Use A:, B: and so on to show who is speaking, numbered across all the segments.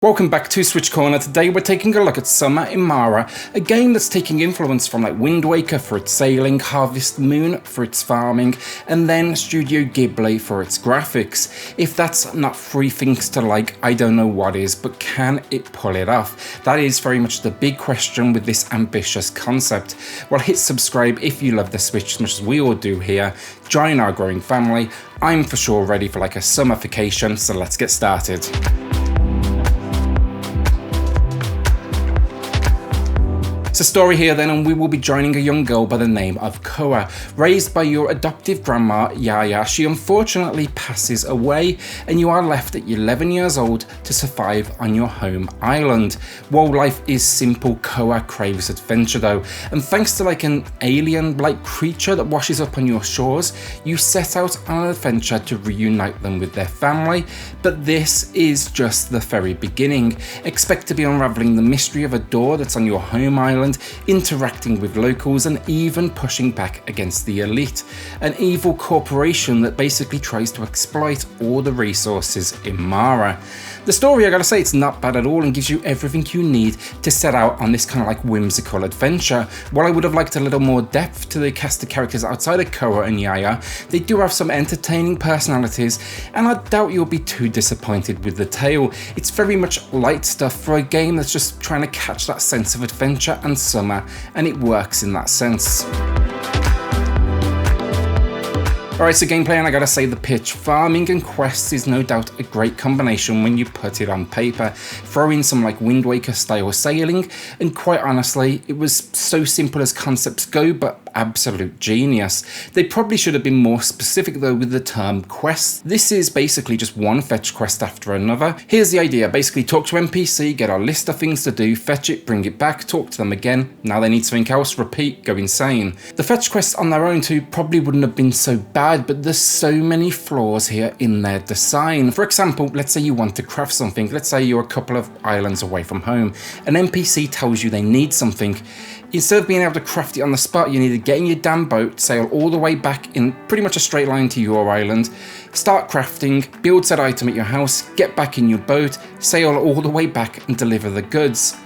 A: Welcome back to SwitchCorner. Today we're taking a look at Summer in Mara, a game that's taking influence from like Wind Waker for its sailing, Harvest Moon for its farming, and then Studio Ghibli for its graphics. If that's not three things to like, I don't know what is, but can it pull it off? That is very much the big question with this ambitious concept. Well, hit subscribe if you love the Switch as much as we all do here. Join our growing family. I'm for sure ready for like a summification, so let's get started. It's a story here then, and we will be joining a young girl by the name of Koa. Raised by your adoptive grandma, Yaya, she unfortunately passes away, and you are left at 11 years old to survive on your home island. While life is simple, Koa craves adventure though, and thanks to like an alien-like creature that washes up on your shores, you set out on an adventure to reunite them with their family. But this is just the very beginning. Expect to be unraveling the mystery of a door that's on your home island, interacting with locals, and even pushing back against the elite, an evil corporation that basically tries to exploit all the resources in Mara. The story, I gotta say, it's not bad at all and gives you everything you need to set out on this kind of like whimsical adventure. While I would have liked a little more depth to the cast of characters outside of Koa and Yaya, they do have some entertaining personalities, and I doubt you'll be too disappointed with the tale. It's very much light stuff for a game that's just trying to catch that sense of adventure and summer, and it works in that sense. Alright, so gameplay, and I gotta say the pitch. Farming and quests is no doubt a great combination when you put it on paper. Throw in some like Wind Waker style sailing, and quite honestly, it was so simple as concepts go, but absolute genius. They probably should have been more specific though with the term quest. This is basically just one fetch quest after another. Here's the idea, basically talk to NPC, get our list of things to do, fetch it, bring it back, talk to them again, now they need something else, repeat, go insane. The fetch quests on their own too probably wouldn't have been so bad, but there's so many flaws here in their design. For example, let's say you want to craft something, let's say you're a couple of islands away from home, an NPC tells you they need something. Instead of being able to craft it on the spot, you need to get in your damn boat, sail all the way back in pretty much a straight line to your island, start crafting, build said item at your house, get back in your boat, sail all the way back and deliver the goods.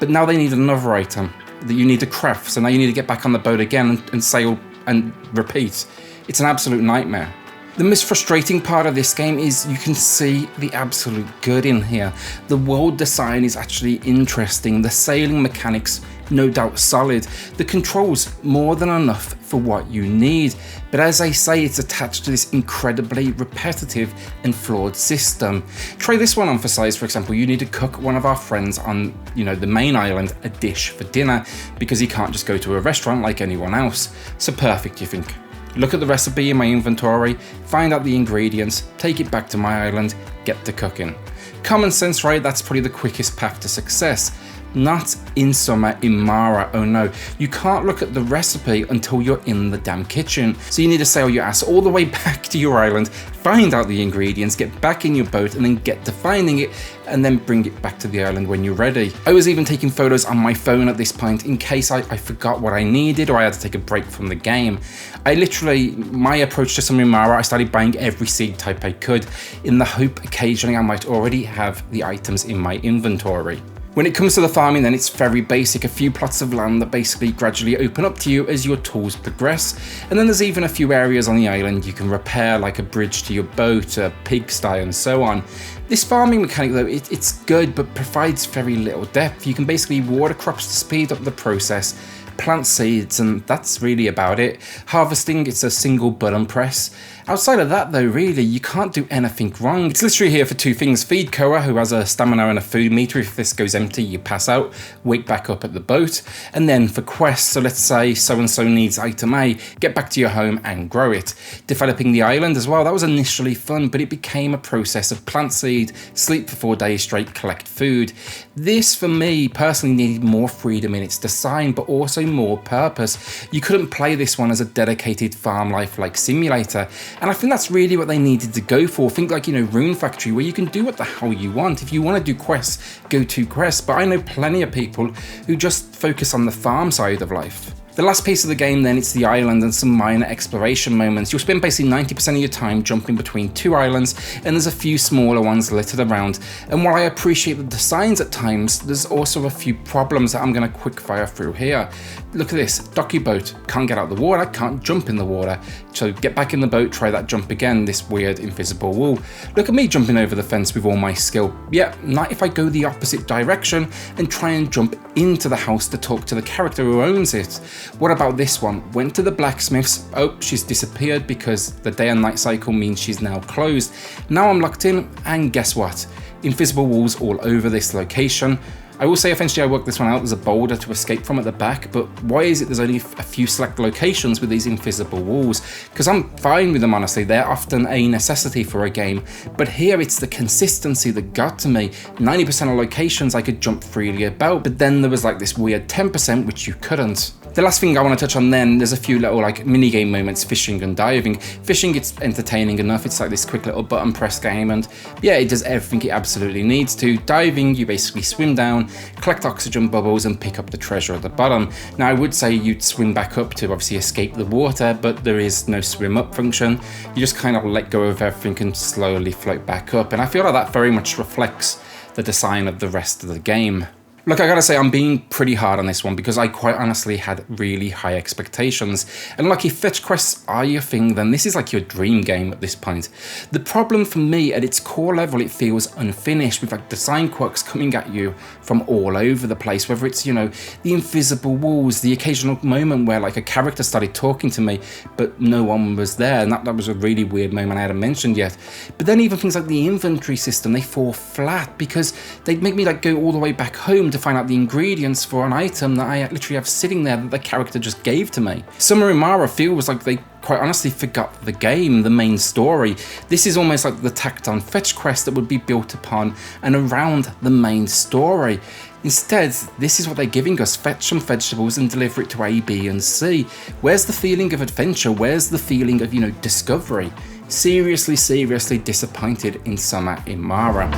A: But now they need another item that you need to craft, so now you need to get back on the boat again and sail and repeat. It's an absolute nightmare. The most frustrating part of this game is you can see the absolute good in here. The world design is actually interesting, the sailing mechanics no doubt solid, the controls more than enough for what you need, but as I say, it's attached to this incredibly repetitive and flawed system. Try this one on for size. For example, you need to cook one of our friends on the main island a dish for dinner because he can't just go to a restaurant like anyone else. So perfect, you think. Look at the recipe in my inventory, find out the ingredients, take it back to my island, get to cooking. Common sense, right? That's probably the quickest path to success. Not in Summer in Mara, oh no. You can't look at the recipe until you're in the damn kitchen. So you need to sail your ass all the way back to your island, find out the ingredients, get back in your boat, and then get to finding it, and then bring it back to the island when you're ready. I was even taking photos on my phone at this point in case I forgot what I needed or I had to take a break from the game. My approach to Summer in Mara, I started buying every seed type I could in the hope occasionally I might already have the items in my inventory. When it comes to the farming then, it's very basic, a few plots of land that basically gradually open up to you as your tools progress, and then there's even a few areas on the island you can repair, like a bridge to your boat, a pigsty and so on. This farming mechanic though, it's good but provides very little depth. You can basically water crops to speed up the process, plant seeds, and that's really about it. Harvesting, it's a single button press. Outside of that though, really, you can't do anything wrong. It's literally here for two things. Feed Koa, who has a stamina and a food meter. If this goes empty, you pass out, wake back up at the boat. And then for quests, so let's say so-and-so needs item A, get back to your home and grow it. Developing the island as well, that was initially fun, but it became a process of plant seed, sleep for 4 days straight, collect food. This, for me, personally needed more freedom in its design, but also more purpose. You couldn't play this one as a dedicated farm life-like simulator. And I think that's really what they needed to go for. Think like, Rune Factory, where you can do what the hell you want. If you want to do quests, go to quests. But I know plenty of people who just focus on the farm side of life. The last piece of the game then, it's the island and some minor exploration moments. You'll spend basically 90% of your time jumping between 2 islands, and there's a few smaller ones littered around. And while I appreciate the designs at times, there's also a few problems that I'm going to quick fire through here. Look at this, dock your boat, can't get out of the water, can't jump in the water. So get back in the boat, try that jump again, this weird invisible wall. Look at me jumping over the fence with all my skill. Yeah, not if I go the opposite direction and try and jump into the house to talk to the character who owns it. What about this one? Went to the blacksmith's. Oh, she's disappeared because the day and night cycle means she's now closed. Now I'm locked in, and guess what? Invisible walls all over this location. I will say eventually I worked this one out. There's a boulder to escape from at the back, but why is it there's only a few select locations with these invisible walls? Because I'm fine with them, honestly. They're often a necessity for a game, but here it's the consistency that got to me. 90% of locations I could jump freely about, but then there was like this weird 10% which you couldn't. The last thing I want to touch on then, there's a few little like mini game moments, fishing and diving. Fishing, it's entertaining enough, it's like this quick little button press game, and yeah, it does everything it absolutely needs to. Diving, you basically swim down, collect oxygen bubbles and pick up the treasure at the bottom. Now I would say you'd swim back up to obviously escape the water, but there is no swim up function. You just kind of let go of everything and slowly float back up, and I feel like that very much reflects the design of the rest of the game. Look, I gotta say, I'm being pretty hard on this one because I quite honestly had really high expectations. And like, if fetch quests are your thing, then this is like your dream game at this point. The problem for me, at its core level, it feels unfinished with like design quirks coming at you from all over the place. Whether it's, you know, the invisible walls, the occasional moment where like a character started talking to me, but no one was there. And that was a really weird moment I hadn't mentioned yet. But then even things like the inventory system, they fall flat because they make me like go all the way back home to find out the ingredients for an item that I literally have sitting there that the character just gave to me. Summer Imara feels like they quite honestly forgot the game, the main story. This is almost like the tacked on fetch quest that would be built upon and around the main story. Instead, this is what they're giving us: fetch some vegetables and deliver it to A, B and C. Where's the feeling of adventure? Where's the feeling of, you know, discovery? Seriously, seriously disappointed in Summer Imara.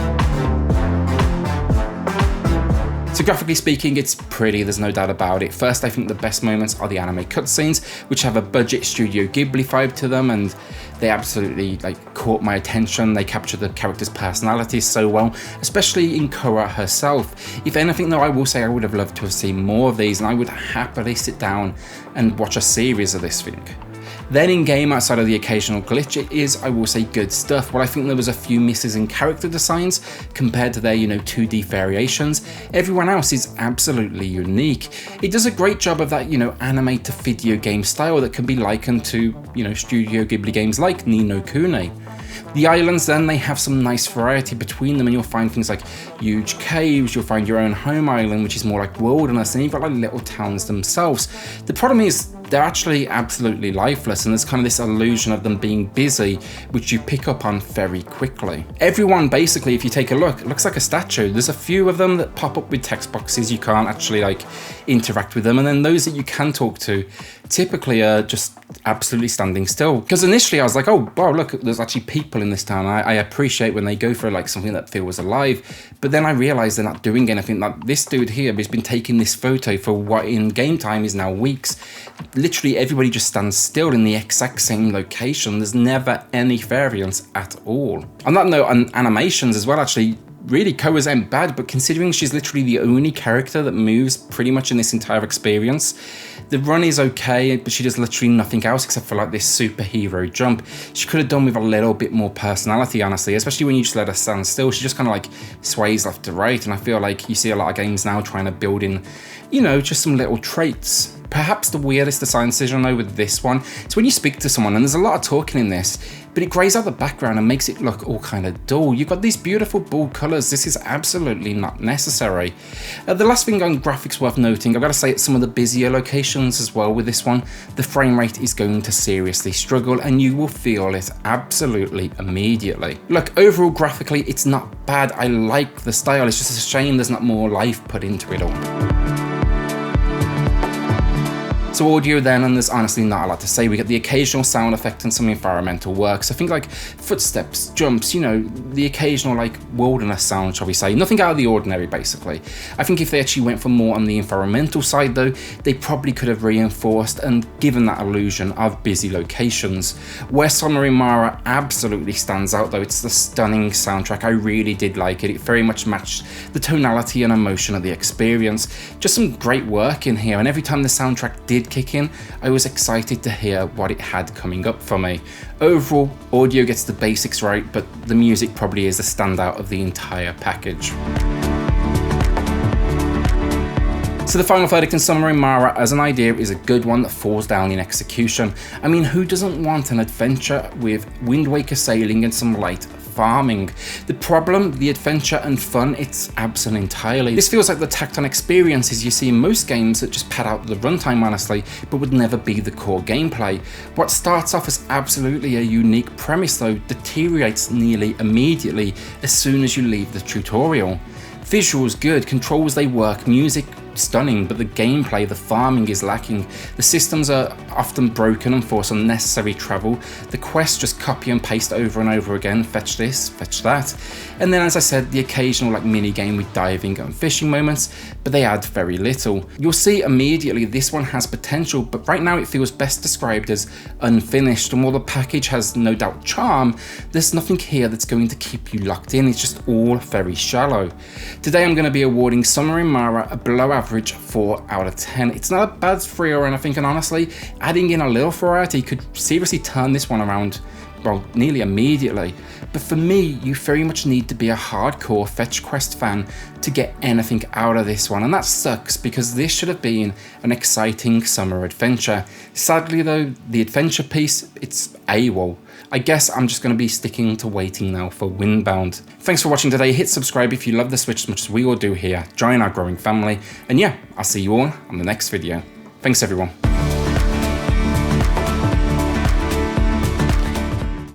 A: So graphically speaking, it's pretty, there's no doubt about it. First, I think the best moments are the anime cutscenes, which have a budget Studio Ghibli vibe to them, and they absolutely like caught my attention. They capture the character's personalities so well, especially in Korra herself. If anything though, I will say I would have loved to have seen more of these, and I would happily sit down and watch a series of this thing. Then in game, outside of the occasional glitch, it is, I will say, good stuff. While I think there was a few misses in character designs compared to their, you know, 2D variations, everyone else is absolutely unique. It does a great job of that, you know, anime to video game style that can be likened to, you know, Studio Ghibli games like Ni no Kuni. The islands then, they have some nice variety between them, and you'll find things like huge caves, you'll find your own home island, which is more like wilderness, and you've got like little towns themselves. The problem is, they're actually absolutely lifeless, and there's kind of this illusion of them being busy, which you pick up on very quickly. Everyone, basically, if you take a look, looks like a statue. There's a few of them that pop up with text boxes. You can't actually like interact with them, and then those that you can talk to typically are just absolutely standing still. Because initially I was like, oh wow, look, there's actually people in this town. I appreciate when they go for like something that feels alive, but then I realized they're not doing anything. Like this dude here has been taking this photo for what in game time is now weeks. Literally everybody just stands still in the exact same location. There's never any variance at all. On that note, on animations as well, actually, really, Korra's ain't bad, but considering she's literally the only character that moves pretty much in this entire experience, the run is okay, but she does literally nothing else except for like this superhero jump. She could have done with a little bit more personality, honestly, especially when you just let her stand still. She just kind of like sways left to right, and I feel like you see a lot of games now trying to build in, you know, just some little traits. Perhaps the weirdest design decision though with this one is when you speak to someone, and there's a lot of talking in this, but it greys out the background and makes it look all kind of dull. You've got these beautiful bold colours. This is absolutely not necessary. The last thing on graphics worth noting, I've got to say, at some of the busier locations as well with this one, the frame rate is going to seriously struggle, and you will feel it absolutely immediately. Look, overall graphically, it's not bad. I like the style. It's just a shame there's not more life put into it all. So audio then, and there's honestly not a lot to say. We get the occasional sound effect and some environmental work. So think like footsteps, jumps, you know, the occasional like wilderness sound, shall we say. Nothing out of the ordinary, basically. I think if they actually went for more on the environmental side though, they probably could have reinforced and given that illusion of busy locations. Where Summer in Mara absolutely stands out though, it's the stunning soundtrack. I really did like it. It very much matched the tonality and emotion of the experience. Just some great work in here, and every time the soundtrack did kick in, I was excited to hear what it had coming up for me. Overall, audio gets the basics right, but the music probably is the standout of the entire package. So the final verdict in Summer in Mara as an idea is a good one that falls down in execution. I mean, who doesn't want an adventure with Wind Waker sailing and some light farming? The problem, the adventure and fun, it's absent entirely. This feels like the tacked on experiences you see in most games that just pad out the runtime honestly, but would never be the core gameplay. What starts off as absolutely a unique premise though deteriorates nearly immediately as soon as you leave the tutorial. Visuals good, controls they work, music stunning, but the gameplay, the farming is lacking. The systems are often broken and force unnecessary travel. The quests just copy and paste over and over again, fetch this, fetch that. And then as I said, the occasional like mini game with diving and fishing moments, but they add very little. You'll see immediately this one has potential, but right now it feels best described as unfinished, and while the package has no doubt charm, there's nothing here that's going to keep you locked in. It's just all very shallow. Today I'm going to be awarding Summer in Mara a below average 4 out of 10. It's not a bad 3 or anything, and honestly, adding in a little variety could seriously turn this one around, well, nearly immediately. But for me, you very much need to be a hardcore fetch quest fan to get anything out of this one, and that sucks because this should have been an exciting summer adventure. Sadly though, the adventure piece, it's AWOL. I guess I'm just going to be sticking to waiting now for Windbound. Thanks for watching today. Hit subscribe if you love the Switch as much as we all do here. Join our growing family, and yeah, I'll see you all on the next video. Thanks everyone.